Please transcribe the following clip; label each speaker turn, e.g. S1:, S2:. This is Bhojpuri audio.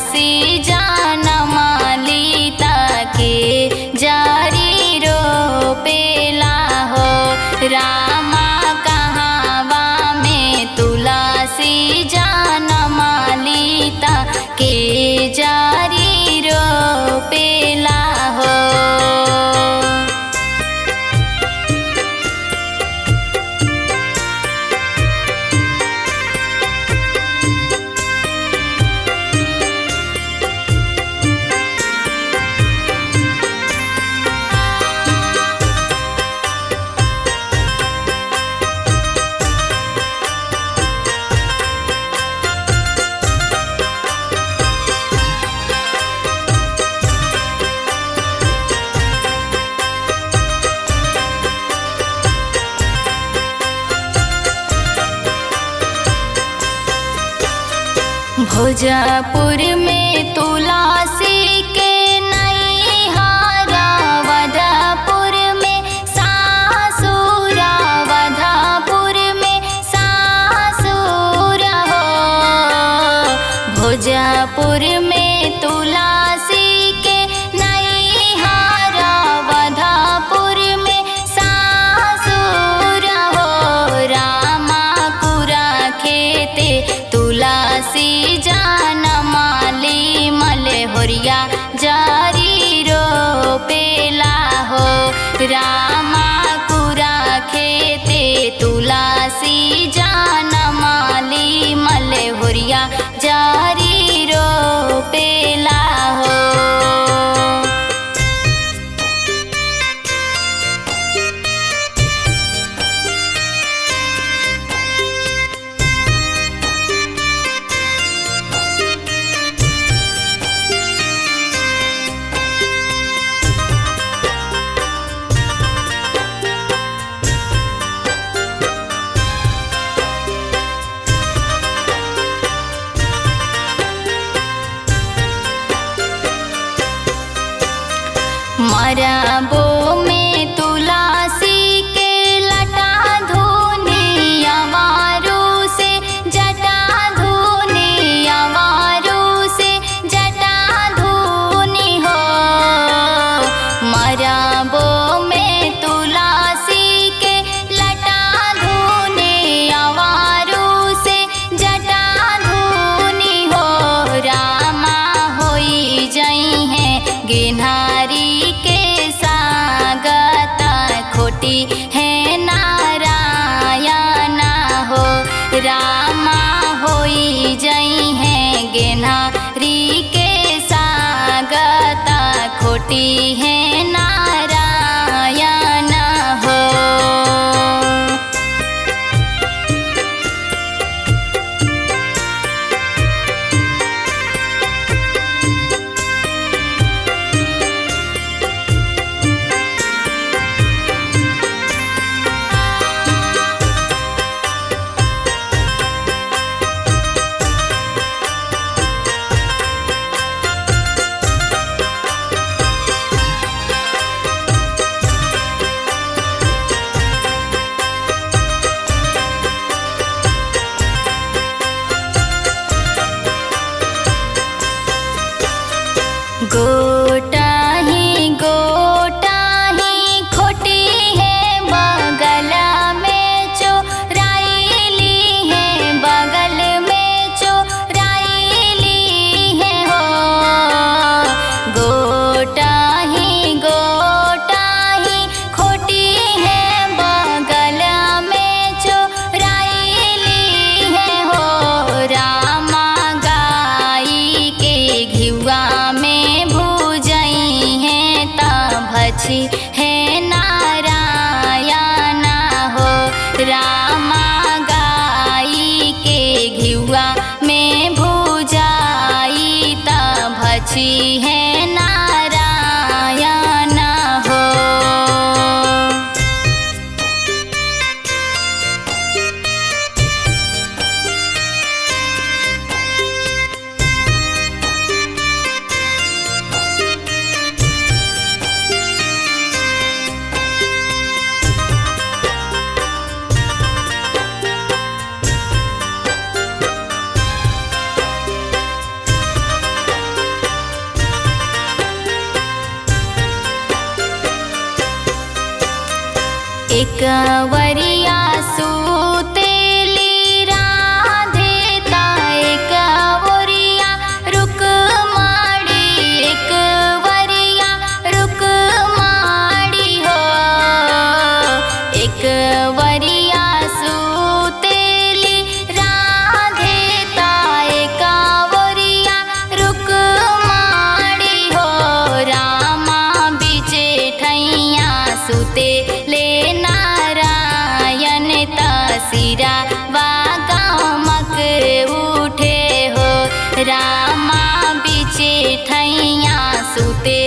S1: तुलसी जनम लीता के जारी रोपेला हो। रामा कहावा में तुलसी जनम लीता के जारी रोपेला हो। भोजपुर में तुलसी के नैहरा, वधपुर में सासुर, वधपुर में सासुर हो। भोजपुर में तुलसी के नैहरा, वधपुर में सासुर हो। रामा कुरा खेते तुलसी जनम ली मलहोरिया जारी रोपेला हो। रामा कुरा खेते तुलसी जनम ली मलहोरिया जारी रोपेला हो। मरबो में तुलसी के लटा धुनी, अवारू से जटा धुनी, अवारू से जटा धुनी हो। मरबो में तुलसी के लटा धुनी, अवारू से जटा धुनी हो। रामा होई जई है गिन्हारी के सागत, खोटी है नारायण हो। रामा होई जई है गिन्हारी के सागत, खोटी है नारायण हो। गोटा ही खोटी है बगल में चोराइली है, बगल में चोराइली है हो। गोटा ही खोटी है बगल में चोराइली है हो। रामा गाई के घिउआ में भजी है नारायण हो। रामा गाई के घिउआ में भुजाई त भजी है नारायण हो। एक वरिया सूतेली राधेता एक वरिया रुकमाड़ी एक वरिया रुकमाड़ी हो एक वरिया सूतेली राधेता एक वरिया रुकमाड़ी हो रामा बीचे ठैया सुते ले नारायण तसिरा वागामक उठे हो रामा बीचे ठैया सुते